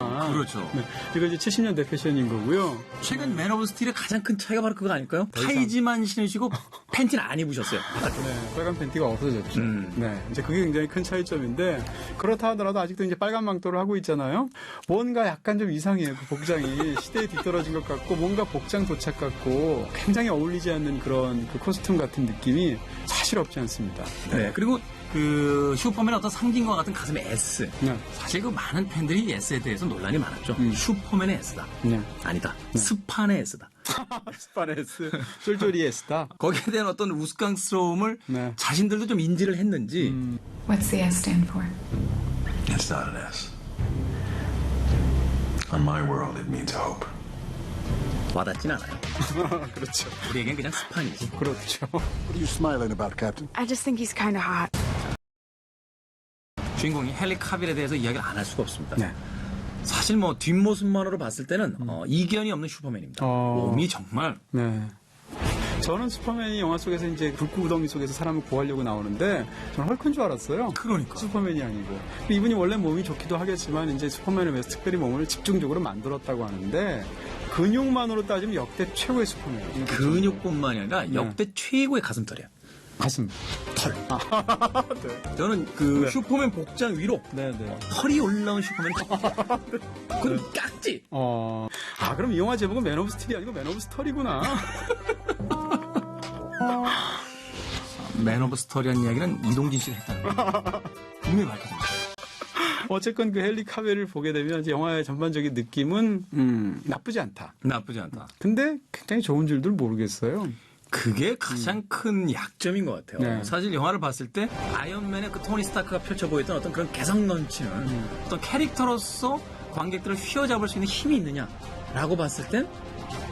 그렇죠. 네. 이거 이제 70년대 패션인 거고요. 최근 맨 오브 스틸의 가장 큰 차이가 바로 그거 아닐까요? 타이즈만 신으시고 팬티는 안 입으셨어요. 네, 빨간 팬티가 없어졌죠. 네, 이제 그게 굉장히 큰 차이점인데 그렇다 하더라도 아직도 이제 빨간 망토를 하고 있잖아요. 뭔가 약간 좀 이상해요. 그 복장이 시대에 뒤떨어진 것 같고 뭔가 복장 도착 같고 굉장히 어울리지 않는 그런 그 코스튬 같은 느낌이 사실 없지 않습니다. 네. 그리고 그 슈퍼맨의 어떤 상징과 같은 가슴의 S. 네. 사실 그 많은 팬들이 이 S에 대해서 논란이 많았죠. 슈퍼맨의 S다. 네. 아니다. 스판의 S다. 스파레스, 쫄쫄이 S다. 거기에 대한 어떤 우스꽝스러움을 네. 자신들도 좀 인지를 했는지 What's the S stand for? It's not an S. On my world, it means hope. 와닿진 않아요. 그렇죠. 우리에겐 그냥 스판이지. 그렇죠. What are you smiling about, Captain? I just think he's kind of hot. 주인공이 헨리 카빌에 대해서 이야기를 안 할 수가 없습니다. 네. 사실 뭐 뒷모습만으로 봤을 때는 이견이 없는 슈퍼맨입니다. 몸이 정말 네. 저는 슈퍼맨이 영화 속에서 이제 불구덩이 속에서 사람을 구하려고 나오는데 저는 헐크인 줄 알았어요. 그러니까. 슈퍼맨이 아니고. 이분이 원래 몸이 좋기도 하겠지만 이제 슈퍼맨을 위해서 특별히 몸을 집중적으로 만들었다고 하는데 근육만으로 따지면 역대 최고의 슈퍼맨이에요. 근육뿐만이 아니라 역대 최고의 가슴털이야. 가슴. 털. 네. 저는 그 네. 슈퍼맨 복장 위로 네, 네. 털이 올라온 슈퍼맨. 그건 깍지. 그럼 이 영화 제목은 맨 오브 스틸이 아니고 맨 오브 스토리구나. 맨 오브 스토리라는 이야기는 이동진 씨가 했다는 거. 분명히 밝혀집니다. 어쨌건 그 헨리 카벨을 보게 되면 이제 영화의 전반적인 느낌은 나쁘지 않다. 나쁘지 않다. 근데 굉장히 좋은 줄들 모르겠어요. 그게 가장 큰 약점인 것 같아요. 네. 사실 영화를 봤을 때 아이언맨의 그 토니 스타크가 펼쳐 보였던 어떤 그런 개성 넘치는 어떤 캐릭터로서 관객들을 휘어잡을 수 있는 힘이 있느냐라고 봤을 땐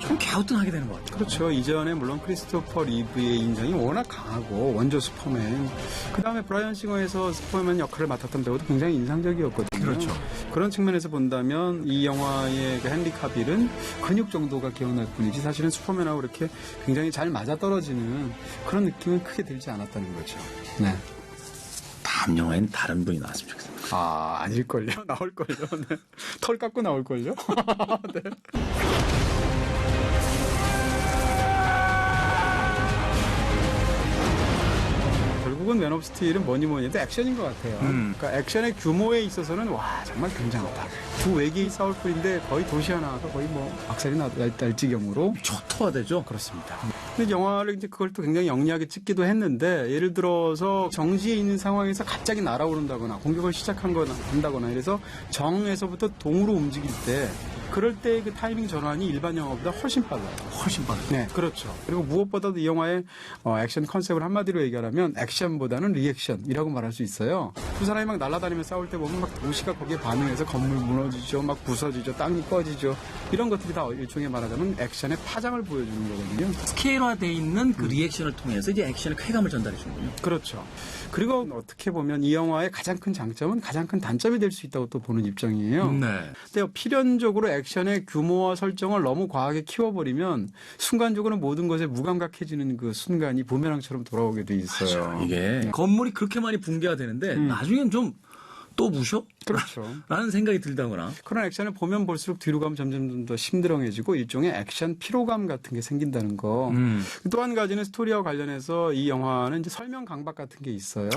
좀 갸우뚱하게 되는 것 같아요. 그렇죠. 이전에 물론 크리스토퍼 리브의 인정이 워낙 강하고 원조 슈퍼맨. 그 다음에 브라이언 싱어에서 슈퍼맨 역할을 맡았던 배우도 굉장히 인상적이었거든요. 그렇죠. 그런 측면에서 본다면 이 영화의 그 헨리 카빌은 근육 정도가 기억날 뿐이지 사실은 슈퍼맨하고 이렇게 굉장히 잘 맞아떨어지는 그런 느낌은 크게 들지 않았다는 거죠. 네. 다음 영화에는 다른 분이 나왔으면 좋겠습니다. 아닐걸요? 나올걸요? 네. 털 깎고 나올걸요? 네. 결국은 맨 오브 스틸은 뭐니 해도 액션인 것 같아요. 그러니까 액션의 규모에 있어서는 와 정말 굉장하다. 두 외계인이 싸울 뿐인데 거의 도시 하나가 거의 뭐 박살이 날 지경으로 초토화되죠? 그렇습니다. 근데 영화를 이제 그걸 또 굉장히 영리하게 찍기도 했는데 예를 들어서 정지에 있는 상황에서 갑자기 날아오른다거나 공격을 한다거나 이래서 정에서부터 동으로 움직일 때 그럴 때 그 타이밍 전환이 일반 영화보다 훨씬 빨라요. 훨씬 빠르죠. 네, 그렇죠. 그리고 무엇보다도 이 영화의 액션 컨셉을 한마디로 얘기하면 액션보다는 리액션이라고 말할 수 있어요. 두 사람이 막 날아다니며 싸울 때 보면 막 도시가 거기에 반응해서 건물 무너지죠, 막 부서지죠, 땅이 꺼지죠. 이런 것들이 다 일종의 말하자면 액션의 파장을 보여주는 거거든요. 스케일화되어 있는 그 리액션을 통해서 이제 액션의 쾌감을 전달해 주는군요. 그렇죠. 그리고 어떻게 보면 이 영화의 가장 큰 장점은 가장 큰 단점이 될 수 있다고 또 보는 입장이에요. 네. 근데 필연적으로 액션의 규모와 설정을 너무 과하게 키워버리면 순간적으로 모든 것에 무감각해지는 그 순간이 부메랑처럼 돌아오게 돼 있어요. 이게 건물이 그렇게 많이 붕괴가 되는데 나중엔 좀 또 부셔? 그렇죠. 라는 생각이 들다거나 그런 액션을 보면 볼수록 뒤로 가면 점점 좀 더 심드렁해지고 일종의 액션 피로감 같은 게 생긴다는 거. 또 한 가지는 스토리와 관련해서 이 영화는 이제 설명 강박 같은 게 있어요.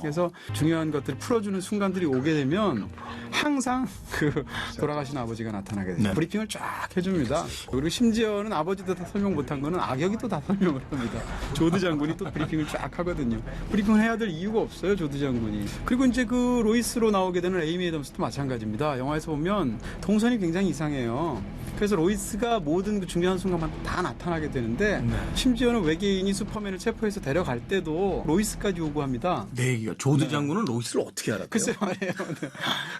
그래서 중요한 것들을 풀어주는 순간들이 오게 되면 항상 그 돌아가신 아버지가 나타나게 되죠. 네. 브리핑을 쫙 해줍니다. 그리고 심지어는 아버지도 다 설명 못한 거는 악역이 또 다 설명을 합니다. 조드 장군이 또 브리핑을 쫙 하거든요. 브리핑을 해야 될 이유가 없어요, 조드 장군이. 그리고 이제 그 로이스로 나오게 되는 에이미 애덤스도 마찬가지입니다. 영화에서 보면 동선이 굉장히 이상해요. 그래서 로이스가 모든 그 중요한 순간만 다 나타나게 되는데 심지어는 외계인이 슈퍼맨을 체포해서 데려갈 때도 로이스까지 요구합니다. 내 얘기가 조드 장군은 로이스를 어떻게 알았대요? 글쎄 말이에요. 네.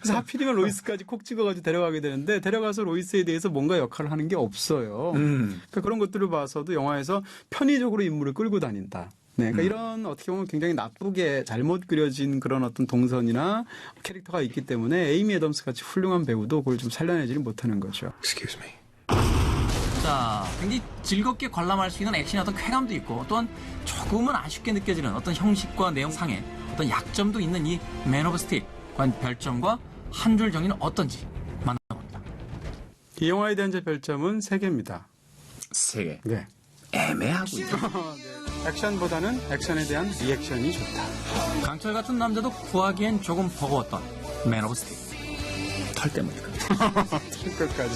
그래서 하필이면 로이스까지 콕 찍어가지고 데려가게 되는데 데려가서 로이스에 대해서 뭔가 역할을 하는 게 없어요. 그러니까 그런 것들을 봐서도 영화에서 편의적으로 인물을 끌고 다닌다. 네, 그러니까 이런 어떻게 보면 굉장히 나쁘게 잘못 그려진 그런 어떤 동선이나 캐릭터가 있기 때문에 에이미 애덤스 같이 훌륭한 배우도 그걸 좀 살려내지를 못하는 거죠. Excuse me. 자, 굉장히 즐겁게 관람할 수 있는 액션의 어떤 쾌감도 있고 또한 조금은 아쉽게 느껴지는 어떤 형식과 내용상의 어떤 약점도 있는 이 맨 오브 스틸. 과연 별점과 한 줄 정의는 어떤지 만나봅니다. 이 영화에 대한 제 별점은 3개입니다. 3개. 네. 애매하고요. 액션보다는 액션에 대한 리액션이 좋다. 강철 같은 남자도 구하기엔 조금 버거웠던 맨 오브 스틸. 털 때문일까? 끝까지.